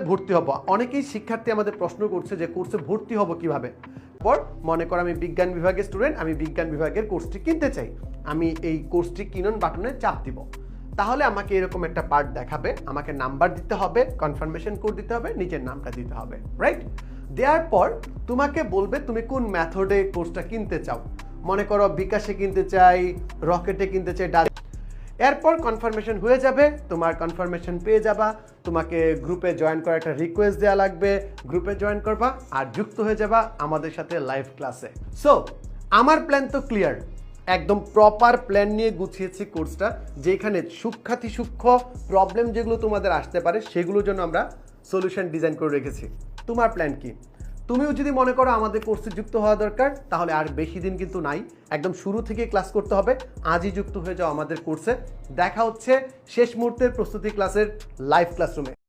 ভর্তি হব, অনেকেই শিক্ষার্থী আমাদের প্রশ্ন করছে যে কোর্সে ভর্তি হব কিভাবে। পর মনে করো আমি বিজ্ঞান বিভাগের স্টুডেন্ট, আমি বিজ্ঞান বিভাগের কোর্সটি কিনতে চাই, আমি এই কোর্সটি কিনুন বাটনে চাপ দিব। তাহলে আমাকে এরকম একটা পার্ট দেখাবে, আমাকে নাম্বার দিতে হবে, কনফার্মেশন কোড দিতে হবে, নিজের নামটা দিতে হবে, রাইট? দেওয়ার পর তোমাকে বলবে তুমি কোন মেথডে কোর্সটা কিনতে চাও। মনে করো বিকাশে কিনতে চাই, রকেটে কিনতে চাই, এরপর কনফার্মেশন হয়ে যাবে, তোমার কনফার্মেশন পেয়ে যাবা, তোমাকে গ্রুপে জয়েন করার একটা রিকোয়েস্ট দেওয়া লাগবে, গ্রুপে জয়েন করবা আর যুক্ত হয়ে যাবা আমাদের সাথে লাইভ ক্লাসে। সো আমার প্ল্যান তো ক্লিয়ার, একদম প্রপার প্ল্যান নিয়ে গুছিয়েছি কোর্সটা, যেখানে সূক্ষ্ম প্রবলেম যেগুলো তোমাদের আসতে পারে সেগুলোর জন্য আমরা সলিউশন ডিজাইন করে রেখেছি। তোমার প্ল্যান কি? তুমিও যদি মনে করো আমাদের কোর্সে যুক্ত হওয়া দরকার, তাহলে আর বেশি দিন কিন্তু নাই, একদম শুরু থেকে ক্লাস করতে হবে। আজই যুক্ত হয়ে যাও আমাদের কোর্সে। দেখা হচ্ছে শেষ মুহূর্তের প্রস্তুতি ক্লাসের লাইভ ক্লাসরুমে।